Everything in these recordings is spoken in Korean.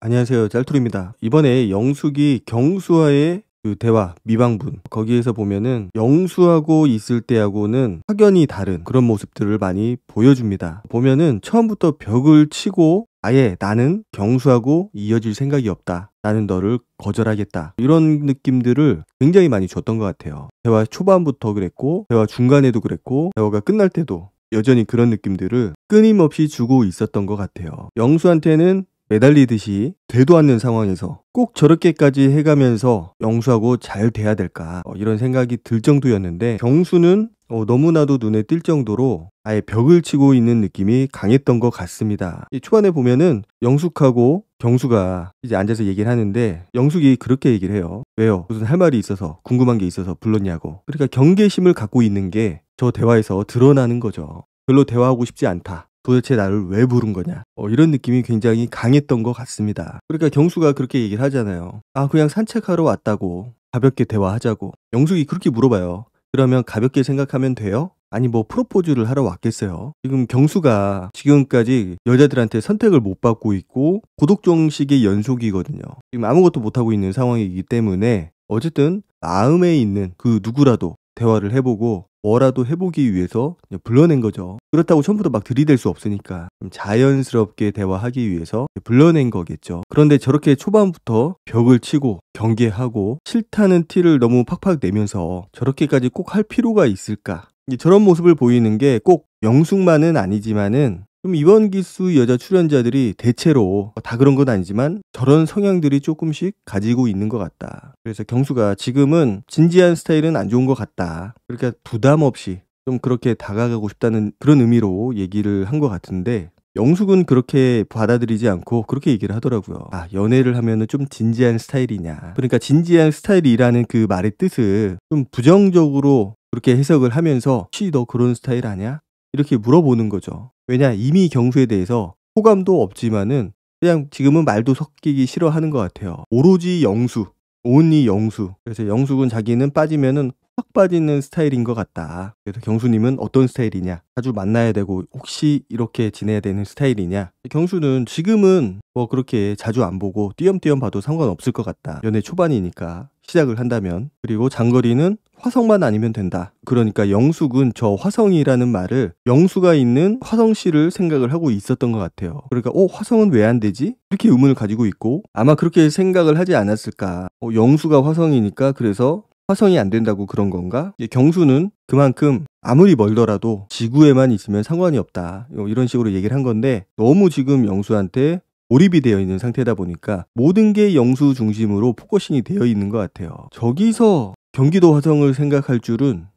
안녕하세요. 짤투리입니다. 이번에 영숙이 경수와의 그 대화, 미방분. 거기에서 보면은 영수하고 있을 때하고는 확연히 다른 그런 모습들을 많이 보여줍니다. 보면은 처음부터 벽을 치고 아예 나는 경수하고 이어질 생각이 없다. 나는 너를 거절하겠다. 이런 느낌들을 굉장히 많이 줬던 것 같아요. 대화 초반부터 그랬고, 대화 중간에도 그랬고, 대화가 끝날 때도 여전히 그런 느낌들을 끊임없이 주고 있었던 것 같아요. 영수한테는 매달리듯이 되도 않는 상황에서 꼭 저렇게까지 해가면서 영수하고 잘 돼야 될까 이런 생각이 들 정도였는데, 경수는 너무나도 눈에 띌 정도로 아예 벽을 치고 있는 느낌이 강했던 것 같습니다. 이 초반에 보면은 영숙하고 경수가 이제 앉아서 얘기를 하는데, 영숙이 그렇게 얘기를 해요. 왜요? 무슨 할 말이 있어서, 궁금한 게 있어서 불렀냐고. 그러니까 경계심을 갖고 있는 게 저 대화에서 드러나는 거죠. 별로 대화하고 싶지 않다. 도대체 나를 왜 부른 거냐, 이런 느낌이 굉장히 강했던 것 같습니다. 그러니까 경수가 그렇게 얘기를 하잖아요. 그냥 산책하러 왔다고, 가볍게 대화하자고. 영숙이 그렇게 물어봐요. 그러면 가볍게 생각하면 돼요? 아니 뭐 프로포즈를 하러 왔겠어요? 지금 경수가 지금까지 여자들한테 선택을 못 받고 있고 고독정식의 연속이거든요. 지금 아무것도 못하고 있는 상황이기 때문에 어쨌든 마음에 있는 그 누구라도 대화를 해보고 뭐라도 해보기 위해서 불러낸 거죠. 그렇다고 처음부터 막 들이댈 수 없으니까 좀 자연스럽게 대화하기 위해서 불러낸 거겠죠. 그런데 저렇게 초반부터 벽을 치고 경계하고 싫다는 티를 너무 팍팍 내면서 저렇게까지 꼭 할 필요가 있을까? 저런 모습을 보이는 게 꼭 영숙만은 아니지만은 좀 이번 기수 여자 출연자들이 대체로 다 그런 건 아니지만 저런 성향들이 조금씩 가지고 있는 것 같다. 그래서 경수가 지금은 진지한 스타일은 안 좋은 것 같다. 그러니까 부담 없이 좀 그렇게 다가가고 싶다는 그런 의미로 얘기를 한 것 같은데, 영숙은 그렇게 받아들이지 않고 그렇게 얘기를 하더라고요. 연애를 하면은 좀 진지한 스타일이냐. 그러니까 진지한 스타일이라는 그 말의 뜻을 좀 부정적으로 그렇게 해석을 하면서 혹시 너 그런 스타일 아냐? 이렇게 물어보는 거죠. 왜냐, 이미 경수에 대해서 호감도 없지만은 그냥 지금은 말도 섞이기 싫어하는 것 같아요. 오로지 영수, 온리 영수. 그래서 영숙은 자기는 빠지면은 확 빠지는 스타일인 것 같다. 그래서 경수님은 어떤 스타일이냐, 자주 만나야 되고 혹시 이렇게 지내야 되는 스타일이냐. 경수는 지금은 뭐 그렇게 자주 안 보고 띄엄띄엄 봐도 상관없을 것 같다. 연애 초반이니까 시작을 한다면. 그리고 장거리는 화성만 아니면 된다. 그러니까 영숙은 저 화성이라는 말을 영수가 있는 화성시를 생각을 하고 있었던 것 같아요. 그러니까 화성은 왜 안 되지? 이렇게 의문을 가지고 있고, 아마 그렇게 생각을 하지 않았을까. 영수가 화성이니까 그래서 화성이 안 된다고 그런 건가? 경수는 그만큼 아무리 멀더라도 지구에만 있으면 상관이 없다. 이런 식으로 얘기를 한 건데, 너무 지금 영수한테 몰입이 되어 있는 상태다 보니까 모든 게 영수 중심으로 포커싱이 되어 있는 것 같아요. 저기서 경기도 화성을 생각할 줄은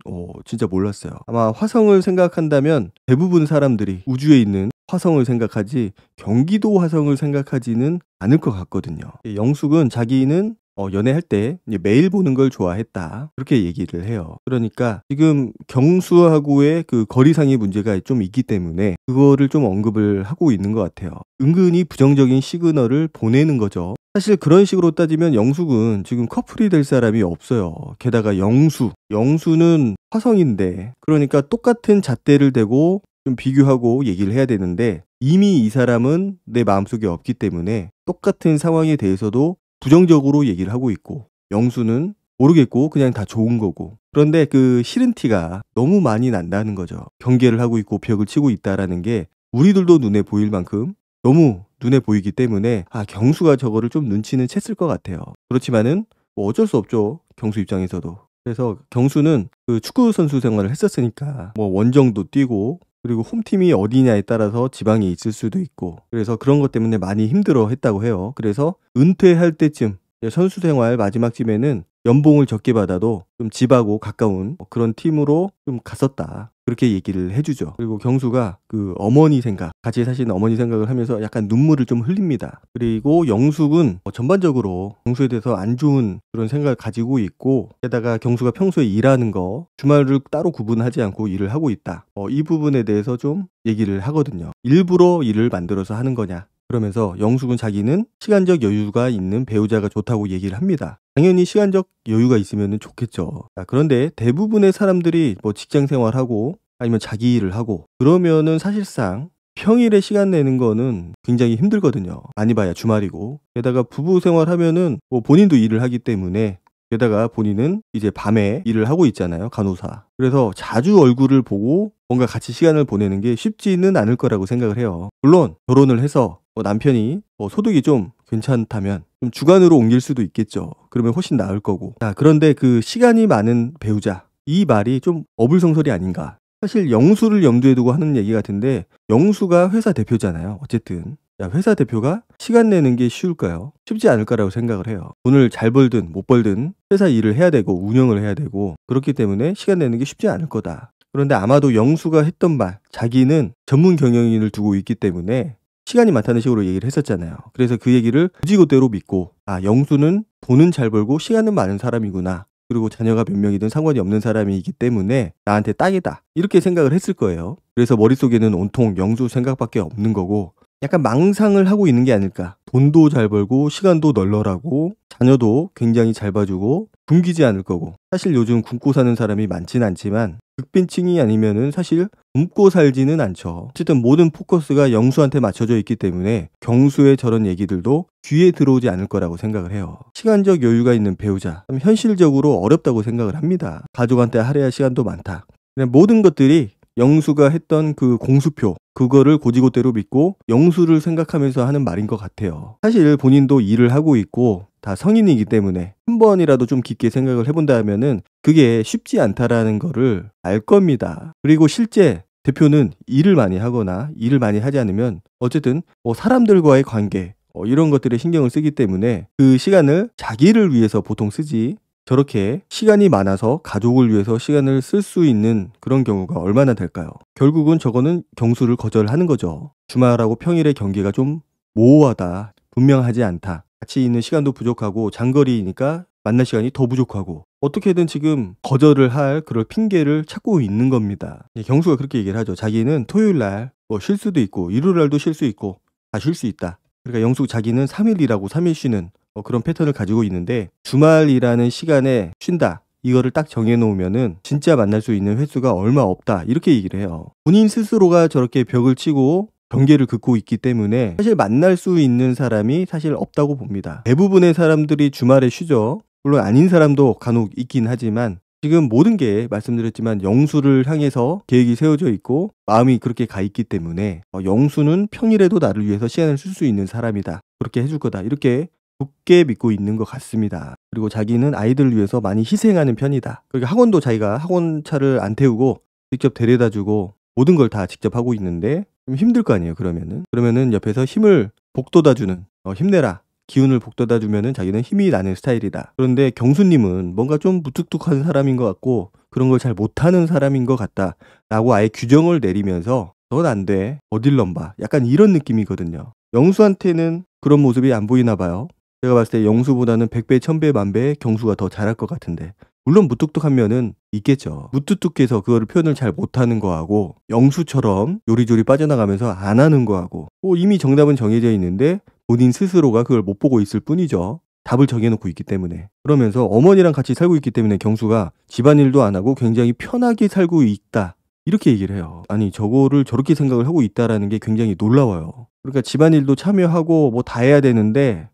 진짜 몰랐어요. 아마 화성을 생각한다면 대부분 사람들이 우주에 있는 화성을 생각하지 경기도 화성을 생각하지는 않을 것 같거든요. 영숙은 자기는 연애할 때 매일 보는 걸 좋아했다. 그렇게 얘기를 해요. 그러니까 지금 경수하고의 그 거리상의 문제가 좀 있기 때문에 그거를 좀 언급을 하고 있는 것 같아요. 은근히 부정적인 시그널을 보내는 거죠. 사실 그런 식으로 따지면 영숙은 지금 커플이 될 사람이 없어요. 게다가 영수는 화성인데, 그러니까 똑같은 잣대를 대고 좀 비교하고 얘기를 해야 되는데, 이미 이 사람은 내 마음속에 없기 때문에 똑같은 상황에 대해서도 부정적으로 얘기를 하고 있고, 영수는 모르겠고 그냥 다 좋은 거고. 그런데 그 싫은 티가 너무 많이 난다는 거죠. 경계를 하고 있고 벽을 치고 있다라는 게 우리들도 눈에 보일 만큼 너무 눈에 보이기 때문에 경수가 저거를 좀 눈치는 챘을 것 같아요. 그렇지만은 뭐 어쩔 수 없죠, 경수 입장에서도. 그래서 경수는 그 축구 선수 생활을 했었으니까 뭐 원정도 뛰고, 그리고 홈팀이 어디냐에 따라서 지방에 있을 수도 있고, 그래서 그런 것 때문에 많이 힘들어 했다고 해요. 그래서 은퇴할 때쯤, 선수 생활 마지막쯤에는 연봉을 적게 받아도 좀 집하고 가까운 그런 팀으로 좀 갔었다. 그렇게 얘기를 해주죠. 그리고 경수가 그 어머니 생각, 같이 사시는 어머니 생각을 하면서 약간 눈물을 좀 흘립니다. 그리고 영숙은 전반적으로 경수에 대해서 안 좋은 그런 생각을 가지고 있고, 게다가 경수가 평소에 일하는 거 주말을 따로 구분하지 않고 일을 하고 있다. 이 부분에 대해서 좀 얘기를 하거든요. 일부러 일을 만들어서 하는 거냐. 그러면서 영숙은 자기는 시간적 여유가 있는 배우자가 좋다고 얘기를 합니다. 당연히 시간적 여유가 있으면 좋겠죠. 그런데 대부분의 사람들이 뭐 직장 생활하고 아니면 자기 일을 하고 그러면은 사실상 평일에 시간 내는 거는 굉장히 힘들거든요. 많이 봐야 주말이고. 게다가 부부 생활하면은 뭐 본인도 일을 하기 때문에, 게다가 본인은 이제 밤에 일을 하고 있잖아요. 간호사. 그래서 자주 얼굴을 보고 뭔가 같이 시간을 보내는 게 쉽지는 않을 거라고 생각을 해요. 물론 결혼을 해서 남편이 소득이 좀 괜찮다면 좀 주간으로 옮길 수도 있겠죠. 그러면 훨씬 나을 거고. 자, 그런데 그 시간이 많은 배우자, 이 말이 좀 어불성설이 아닌가. 사실 영수를 염두에 두고 하는 얘기 같은데, 영수가 회사 대표잖아요. 어쨌든 야, 회사 대표가 시간 내는 게 쉬울까요? 쉽지 않을 거라고 생각을 해요. 돈을 잘 벌든 못 벌든 회사 일을 해야 되고 운영을 해야 되고, 그렇기 때문에 시간 내는 게 쉽지 않을 거다. 그런데 아마도 영수가 했던 말, 자기는 전문 경영인을 두고 있기 때문에 시간이 많다는 식으로 얘기를 했었잖아요. 그래서 그 얘기를 굳이그대로 믿고, 아, 영수는 돈은 잘 벌고 시간은 많은 사람이구나, 그리고 자녀가 몇 명이든 상관이 없는 사람이기 때문에 나한테 딱이다, 이렇게 생각을 했을 거예요. 그래서 머릿속에는 온통 영수 생각밖에 없는 거고, 약간 망상을 하고 있는 게 아닐까. 돈도 잘 벌고 시간도 널널하고 자녀도 굉장히 잘 봐주고 굶기지 않을 거고. 사실 요즘 굶고 사는 사람이 많진 않지만 극빈층이 아니면은 사실 굶고 살지는 않죠. 어쨌든 모든 포커스가 영수한테 맞춰져 있기 때문에 경수의 저런 얘기들도 귀에 들어오지 않을 거라고 생각을 해요. 시간적 여유가 있는 배우자, 현실적으로 어렵다고 생각을 합니다. 가족한테 할애할 시간도 많다. 그냥 모든 것들이 영수가 했던 그 공수표, 그거를 고지고대로 믿고 영수를 생각하면서 하는 말인 것 같아요. 사실 본인도 일을 하고 있고 다 성인이기 때문에 한 번이라도 좀 깊게 생각을 해본다면은 그게 쉽지 않다라는 거를 알 겁니다. 그리고 실제 대표는 일을 많이 하거나 일을 많이 하지 않으면 어쨌든 사람들과의 관계 이런 것들에 신경을 쓰기 때문에 그 시간을 자기를 위해서 보통 쓰지, 저렇게 시간이 많아서 가족을 위해서 시간을 쓸 수 있는 그런 경우가 얼마나 될까요? 결국은 저거는 경수를 거절하는 거죠. 주말하고 평일의 경계가 좀 모호하다, 분명하지 않다, 같이 있는 시간도 부족하고 장거리니까 만날 시간이 더 부족하고, 어떻게든 지금 거절을 할 그럴 핑계를 찾고 있는 겁니다. 경수가 그렇게 얘기를 하죠. 자기는 토요일날 쉴 수도 있고 일요일날도 쉴 수 있고 다 쉴 수 있다. 그러니까 영수 자기는 3일 일하고 3일 쉬는 그런 패턴을 가지고 있는데, 주말이라는 시간에 쉰다, 이거를 딱 정해놓으면은 진짜 만날 수 있는 횟수가 얼마 없다, 이렇게 얘기를 해요. 본인 스스로가 저렇게 벽을 치고 경계를 긋고 있기 때문에 사실 만날 수 있는 사람이 사실 없다고 봅니다. 대부분의 사람들이 주말에 쉬죠. 물론 아닌 사람도 간혹 있긴 하지만 지금 모든 게 말씀드렸지만 영수를 향해서 계획이 세워져 있고 마음이 그렇게 가 있기 때문에 영수는 평일에도 나를 위해서 시간을 쓸 수 있는 사람이다, 그렇게 해줄 거다, 이렇게 굳게 믿고 있는 것 같습니다. 그리고 자기는 아이들을 위해서 많이 희생하는 편이다. 그러니까 학원도 자기가 학원차를 안 태우고 직접 데려다주고 모든 걸 다 직접 하고 있는데 좀 힘들 거 아니에요. 그러면은 옆에서 힘을 북돋아주는, 힘내라, 기운을 북돋아주면은 자기는 힘이 나는 스타일이다. 그런데 경수님은 뭔가 좀 무뚝뚝한 사람인 것 같고 그런 걸 잘 못하는 사람인 것 같다 라고 아예 규정을 내리면서 넌 안 돼, 어딜 넘봐, 약간 이런 느낌이거든요. 영수한테는 그런 모습이 안 보이나 봐요. 제가 봤을 때 영수보다는 100배, 1000배, 만배 경수가 더 잘할 것 같은데, 물론 무뚝뚝한 면은 있겠죠. 무뚝뚝해서 그거를 표현을 잘 못하는 거하고 영수처럼 요리조리 빠져나가면서 안 하는 거하고 이미 정답은 정해져 있는데 본인 스스로가 그걸 못 보고 있을 뿐이죠. 답을 정해놓고 있기 때문에. 그러면서 어머니랑 같이 살고 있기 때문에 경수가 집안일도 안 하고 굉장히 편하게 살고 있다, 이렇게 얘기를 해요. 아니, 저거를 저렇게 생각을 하고 있다라는 게 굉장히 놀라워요. 그러니까 집안일도 참여하고 뭐 다 해야 되는데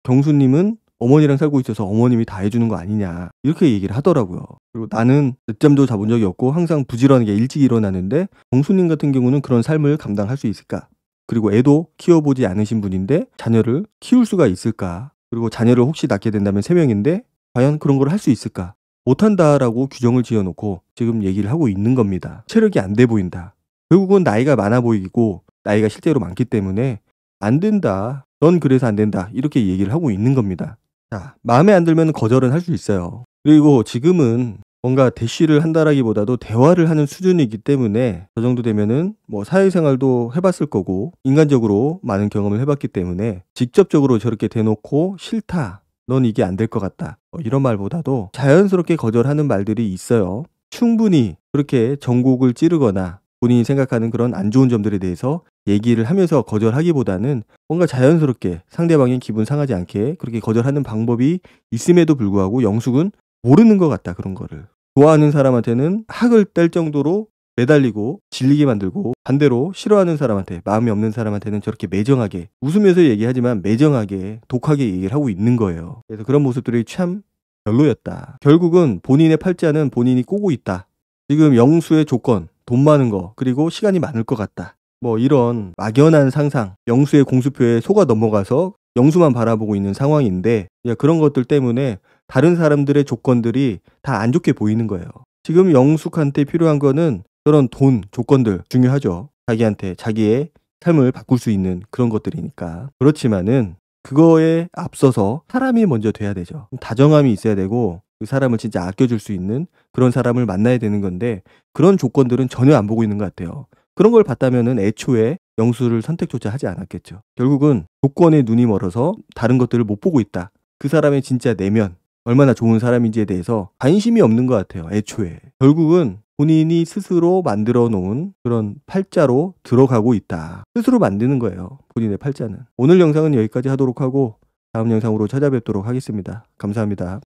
경수님은 어머니랑 살고 있어서 어머님이 다 해주는 거 아니냐, 이렇게 얘기를 하더라고요. 그리고 나는 늦잠도 자본 적이 없고 항상 부지런하게 일찍 일어나는데 경수님 같은 경우는 그런 삶을 감당할 수 있을까? 그리고 애도 키워보지 않으신 분인데 자녀를 키울 수가 있을까? 그리고 자녀를 혹시 낳게 된다면 3명인데 과연 그런 걸 할 수 있을까? 못한다라고 규정을 지어놓고 지금 얘기를 하고 있는 겁니다. 체력이 안 돼 보인다. 결국은 나이가 많아 보이고 나이가 실제로 많기 때문에 안 된다, 넌 그래서 안 된다, 이렇게 얘기를 하고 있는 겁니다. 자, 마음에 안 들면 거절은 할 수 있어요. 그리고 지금은 뭔가 대쉬를 한다라기보다도 대화를 하는 수준이기 때문에 저 정도 되면은 사회생활도 해봤을 거고 인간적으로 많은 경험을 해봤기 때문에 직접적으로 저렇게 대놓고 싫다, 넌 이게 안 될 것 같다, 이런 말보다도 자연스럽게 거절하는 말들이 있어요. 충분히 그렇게 전곡을 찌르거나 본인이 생각하는 그런 안 좋은 점들에 대해서 얘기를 하면서 거절하기보다는 뭔가 자연스럽게 상대방이 기분 상하지 않게 그렇게 거절하는 방법이 있음에도 불구하고 영숙은 모르는 것 같다, 그런 거를. 좋아하는 사람한테는 학을 뗄 정도로 매달리고 질리게 만들고, 반대로 싫어하는 사람한테, 마음이 없는 사람한테는 저렇게 매정하게, 웃으면서 얘기하지만 매정하게 독하게 얘기를 하고 있는 거예요. 그래서 그런 모습들이 참 별로였다. 결국은 본인의 팔자는 본인이 꼬고 있다. 지금 영수의 조건, 돈 많은 거, 그리고 시간이 많을 것 같다. 뭐 이런 막연한 상상, 영수의 공수표에 속아 넘어가서 영수만 바라보고 있는 상황인데, 그런 것들 때문에 다른 사람들의 조건들이 다 안 좋게 보이는 거예요. 지금 영숙한테 필요한 거는 그런 돈, 조건들 중요하죠. 자기한테 자기의 삶을 바꿀 수 있는 그런 것들이니까. 그렇지만은 그거에 앞서서 사람이 먼저 돼야 되죠. 다정함이 있어야 되고, 그 사람을 진짜 아껴줄 수 있는 그런 사람을 만나야 되는 건데, 그런 조건들은 전혀 안 보고 있는 것 같아요. 그런 걸 봤다면은 애초에 영수를 선택조차 하지 않았겠죠. 결국은 조건에 눈이 멀어서 다른 것들을 못 보고 있다. 그 사람의 진짜 내면, 얼마나 좋은 사람인지에 대해서 관심이 없는 것 같아요. 애초에. 결국은 본인이 스스로 만들어 놓은 그런 팔자로 들어가고 있다. 스스로 만드는 거예요. 본인의 팔자는. 오늘 영상은 여기까지 하도록 하고 다음 영상으로 찾아뵙도록 하겠습니다. 감사합니다.